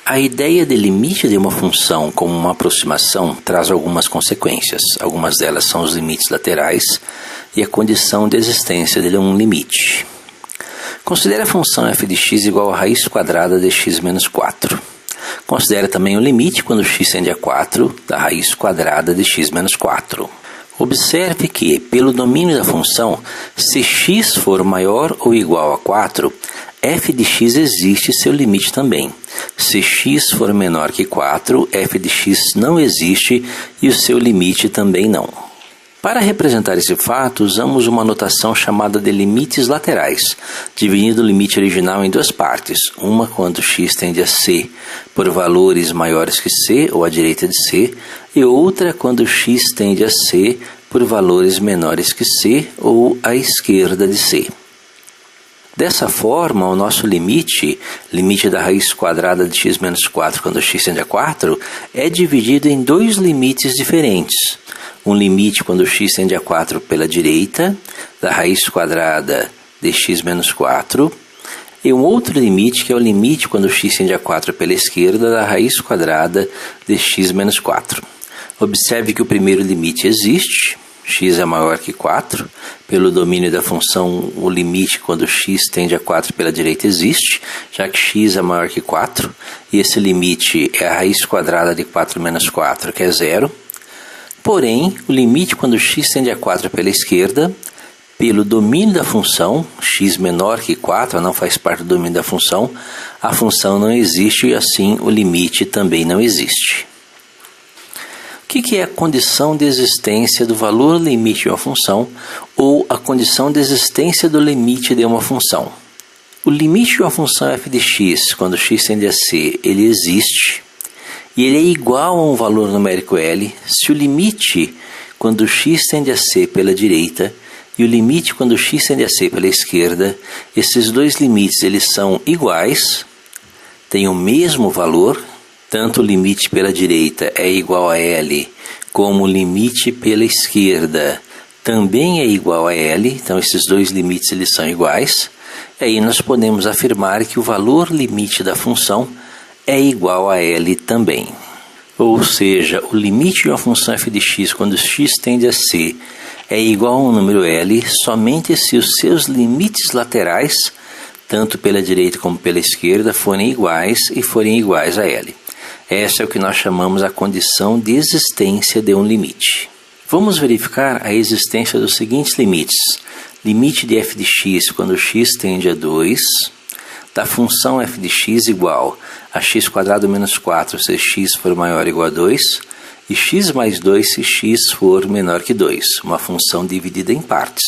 A ideia de limite de uma função como uma aproximação traz algumas consequências. Algumas delas são os limites laterais e a condição de existência de um limite. Considere a função f de x igual a raiz quadrada de x menos 4. Considere também o limite quando x tende a 4 da raiz quadrada de x menos 4. Observe que, pelo domínio da função, se x for maior ou igual a 4, f de x existe seu limite também. Se x for menor que 4, f de x não existe e o seu limite também não. Para representar esse fato, usamos uma notação chamada de limites laterais, dividindo o limite original em duas partes, uma quando x tende a c por valores maiores que c ou à direita de c, e outra quando x tende a c por valores menores que c ou à esquerda de c. Dessa forma, o nosso limite da raiz quadrada de x menos 4 quando x tende a 4, é dividido em dois limites diferentes. Um limite quando x tende a 4 pela direita, da raiz quadrada de x menos 4, e um outro limite que é o limite quando x tende a 4 pela esquerda, da raiz quadrada de x menos 4. Observe que o primeiro limite existe, x é maior que 4, pelo domínio da função o limite quando x tende a 4 pela direita existe, já que x é maior que 4, e esse limite é a raiz quadrada de 4 menos 4, que é 0. Porém, o limite quando x tende a 4 pela esquerda, pelo domínio da função, x menor que 4, não faz parte do domínio da função, a função não existe e assim o limite também não existe. O que é a condição de existência do valor limite de uma função ou a condição de existência do limite de uma função? O limite de uma função f de x, quando x tende a c, ele existe e ele é igual a um valor numérico L se o limite quando x tende a c pela direita e o limite quando x tende a c pela esquerda, esses dois limites eles são iguais, têm o mesmo valor. Tanto o limite pela direita é igual a L, como o limite pela esquerda também é igual a L, então esses dois limites eles são iguais. E aí nós podemos afirmar que o valor limite da função é igual a L também. Ou seja, o limite de uma função f de x quando x tende a c é igual a um número L somente se os seus limites laterais, tanto pela direita como pela esquerda, forem iguais e forem iguais a L. Essa é o que nós chamamos a condição de existência de um limite. Vamos verificar a existência dos seguintes limites. Limite de f de x quando x tende a 2, da função f de x igual a x² menos 4 se x for maior ou igual a 2, e x mais 2 se x for menor que 2, uma função dividida em partes.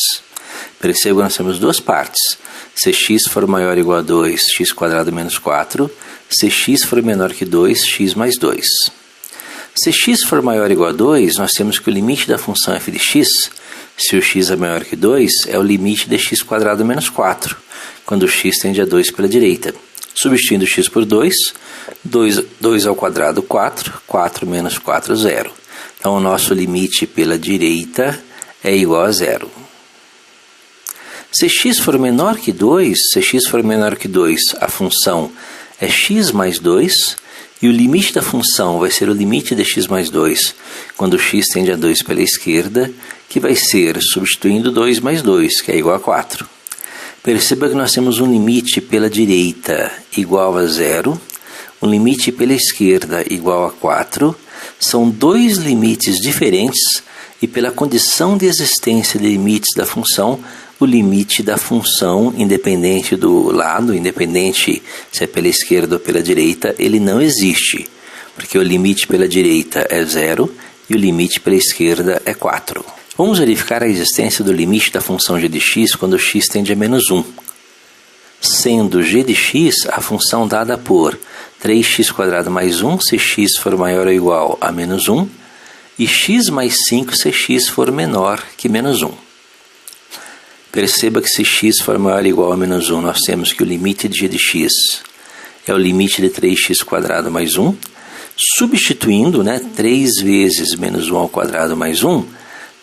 Perceba que nós temos duas partes. Se x for maior ou igual a 2, x² menos 4. Se x for menor que 2, x mais 2. Se x for maior ou igual a 2, nós temos que o limite da função f de x, se o x é maior que 2, é o limite de x² menos 4, quando x tende a 2 pela direita. Substituindo x por 2, 2 ao quadrado 4, 4 menos 4, 0. Então o nosso limite pela direita é igual a 0. Se x for menor que 2, a função é x mais 2, e o limite da função vai ser o limite de x mais 2, quando x tende a 2 pela esquerda, que vai ser substituindo 2 mais 2, que é igual a 4. Perceba que nós temos um limite pela direita igual a 0, um limite pela esquerda igual a 4, são dois limites diferentes, e pela condição de existência de limites da função, o limite da função, independente do lado, independente se é pela esquerda ou pela direita, ele não existe, porque o limite pela direita é 0 e o limite pela esquerda é 4. Vamos verificar a existência do limite da função g de x quando x tende a menos 1. Sendo g de x a função dada por 3x² mais 1 se x for maior ou igual a menos 1, e x mais 5 se x for menor que menos 1. Perceba que se x for maior ou igual a menos 1, nós temos que o limite de g de x é o limite de 3x² mais 1, substituindo 3 vezes menos 1 ao quadrado mais 1,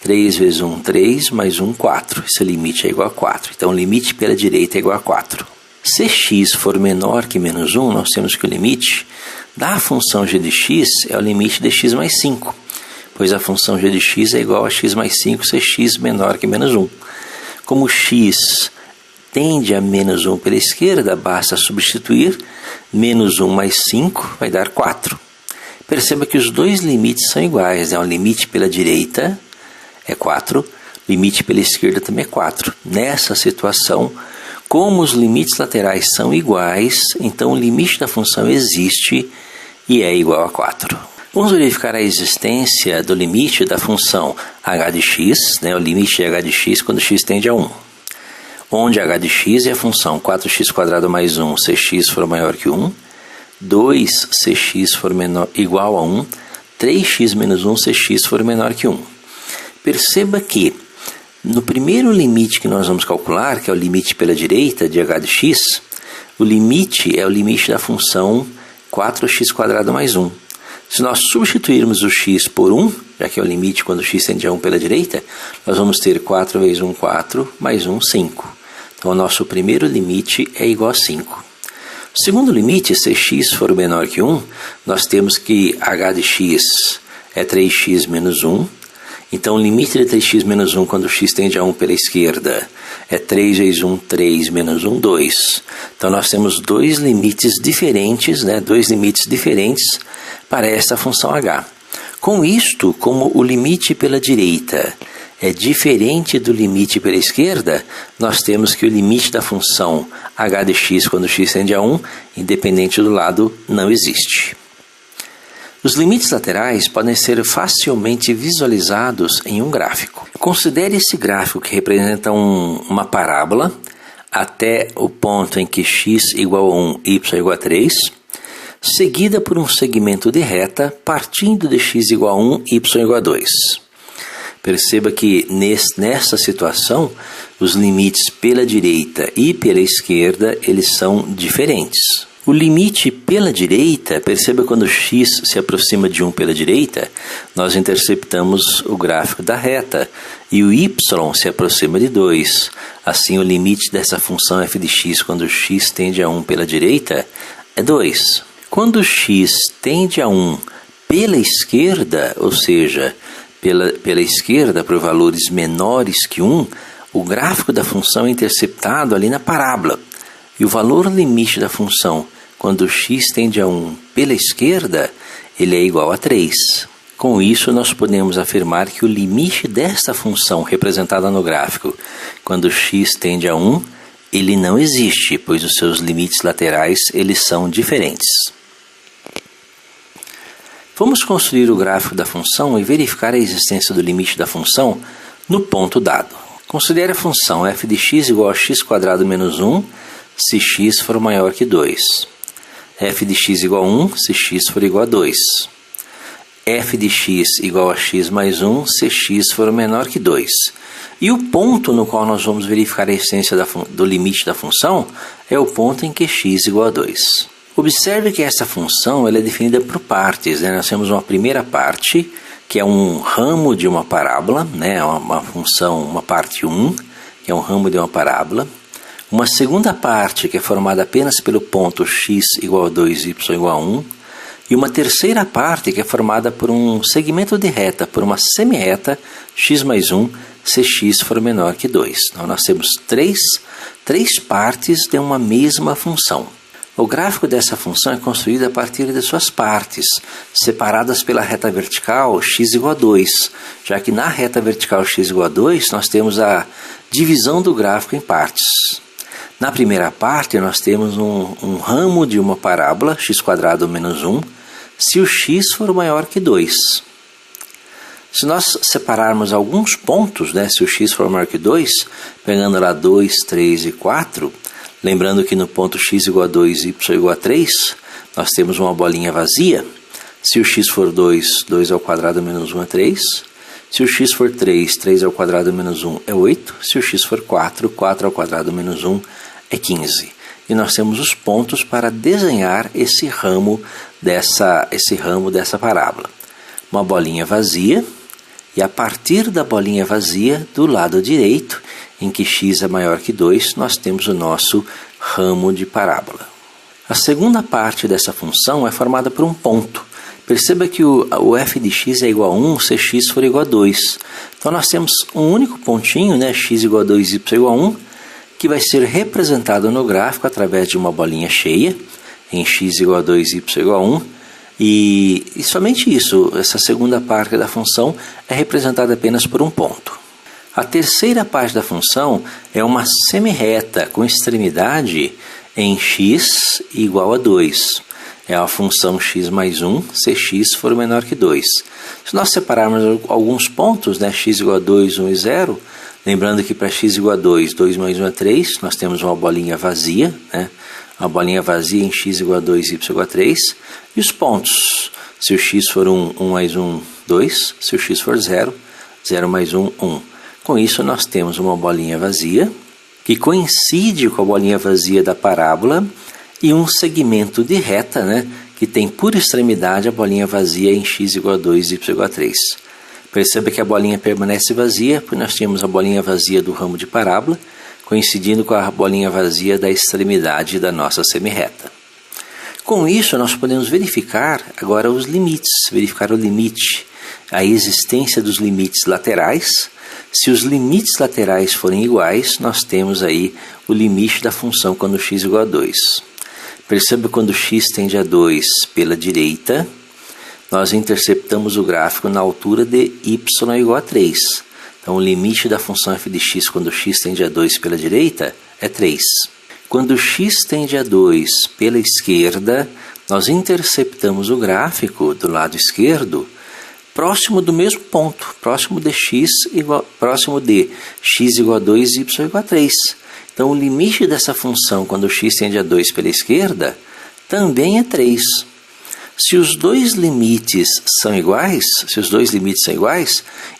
3 vezes 1, 3, mais 1, 4. Esse limite é igual a 4. Então, o limite pela direita é igual a 4. Se x for menor que menos 1, nós temos que o limite da função g de x é o limite de x mais 5, pois a função g de x é igual a x mais 5 se x menor que menos 1. Como x tende a menos 1 pela esquerda, basta substituir menos 1 mais 5 vai dar 4. Perceba que os dois limites são iguais, né? O limite pela direita é 4, o limite pela esquerda também é 4. Nessa situação, como os limites laterais são iguais, então o limite da função existe e é igual a 4. Vamos verificar a existência do limite da função h de x, né? O limite de h de x quando x tende a 1. Onde h de x é a função 4x² mais 1 se x for maior que 1, 2 se x for igual a 1, 3x menos 1 se x for menor que 1. Perceba que no primeiro limite que nós vamos calcular, que é o limite pela direita de h de x, o limite é o limite da função 4x² mais 1. Se nós substituirmos o x por 1, já que é o limite quando x tende a 1 pela direita, nós vamos ter 4 vezes 1, 4, mais 1, 5. Então, o nosso primeiro limite é igual a 5. O segundo limite, se x for menor que 1, nós temos que h de x é 3x menos 1. Então, o limite de 3x menos 1 quando x tende a 1 pela esquerda é 3 vezes 1, 3, menos 1, 2. Então, nós temos dois limites diferentes, né? Dois limites diferentes para esta função h. Com isto, como o limite pela direita é diferente do limite pela esquerda, nós temos que o limite da função h de x quando x tende a 1, independente do lado, não existe. Os limites laterais podem ser facilmente visualizados em um gráfico. Considere esse gráfico que representa uma parábola até o ponto em que x igual a 1, y igual a 3, seguida por um segmento de reta partindo de x igual a 1, y igual a 2. Perceba que nessa situação, os limites pela direita e pela esquerda, eles são diferentes. O limite pela direita, perceba quando x se aproxima de 1 pela direita, nós interceptamos o gráfico da reta, e o y se aproxima de 2. Assim, o limite dessa função f de x quando x tende a 1 pela direita é 2. Quando x tende a 1 pela esquerda, ou seja, pela esquerda por valores menores que 1, o gráfico da função é interceptado ali na parábola. E o valor limite da função, quando x tende a 1 pela esquerda, ele é igual a 3. Com isso, nós podemos afirmar que o limite desta função representada no gráfico, quando x tende a 1, ele não existe, pois os seus limites laterais eles são diferentes. Vamos construir o gráfico da função e verificar a existência do limite da função no ponto dado. Considere a função f de x igual a x² menos 1 se x for maior que 2. F de x igual a 1 se x for igual a 2. F de x igual a x mais 1 se x for menor que 2. E o ponto no qual nós vamos verificar a existência do limite da função é o ponto em que x igual a 2. Observe que essa função ela é definida por partes, né? Nós temos uma primeira parte, que é um ramo de uma parábola, né? Uma função, uma parte 1, que é um ramo de uma parábola. Uma segunda parte, que é formada apenas pelo ponto x igual a 2, y igual a 1. E uma terceira parte, que é formada por um segmento de reta, por uma semi-reta, x mais 1, se x for menor que 2. Então, nós temos três partes de uma mesma função. O gráfico dessa função é construído a partir de suas partes, separadas pela reta vertical x igual a 2, já que na reta vertical x igual a 2 nós temos a divisão do gráfico em partes. Na primeira parte nós temos um ramo de uma parábola, x² menos 1, se o x for maior que 2. Se nós separarmos alguns pontos, né, se o x for maior que 2, pegando lá 2, 3 e 4, lembrando que no ponto x igual a 2 e y igual a 3, nós temos uma bolinha vazia. Se o x for 2, 2 ao quadrado menos 1 é 3. Se o x for 3, 3 ao quadrado menos 1 é 8. Se o x for 4, 4 ao quadrado menos 1 é 15. E nós temos os pontos para desenhar esse ramo dessa parábola. Uma bolinha vazia, e a partir da bolinha vazia, do lado direito, em que x é maior que 2, nós temos o nosso ramo de parábola. A segunda parte dessa função é formada por um ponto. Perceba que o f de x é igual a 1 se x for igual a 2. Então nós temos um único pontinho, né, x igual a 2, y igual a 1, que vai ser representado no gráfico através de uma bolinha cheia, em x igual a 2, y igual a 1, e somente isso, essa segunda parte da função é representada apenas por um ponto. A terceira parte da função é uma semirreta com extremidade em x igual a 2. É a função x mais 1 se x for menor que 2. Se nós separarmos alguns pontos, né, x igual a 2, 1 e 0, lembrando que para x igual a 2, 2 mais 1 é 3, nós temos uma bolinha vazia, né? Uma bolinha vazia em x igual a 2, y igual a 3. E os pontos, se o x for 1, 1 mais 1, 2. Se o x for 0, 0 mais 1, 1. Com isso nós temos uma bolinha vazia, que coincide com a bolinha vazia da parábola, e um segmento de reta, né, que tem por extremidade a bolinha vazia em x igual a 2, y igual a 3. Perceba que a bolinha permanece vazia, porque nós temos a bolinha vazia do ramo de parábola, coincidindo com a bolinha vazia da extremidade da nossa semirreta. Com isso, nós podemos verificar agora os limites, verificar o limite, a existência dos limites laterais. Se os limites laterais forem iguais, nós temos aí o limite da função quando x igual a 2. Perceba que quando x tende a 2 pela direita, nós interceptamos o gráfico na altura de y igual a 3. Então, o limite da função f de x quando x tende a 2 pela direita é 3. Quando x tende a 2 pela esquerda, nós interceptamos o gráfico do lado esquerdo próximo do mesmo ponto, próximo de x igual a 2 e y igual a 3. Então, o limite dessa função quando x tende a 2 pela esquerda também é 3. Se os dois limites são iguais,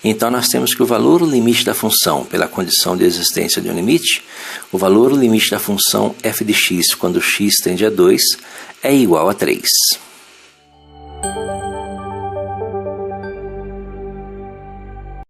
então nós temos que o valor limite da função, pela condição de existência de um limite, o valor limite da função f de x quando x tende a 2 é igual a 3.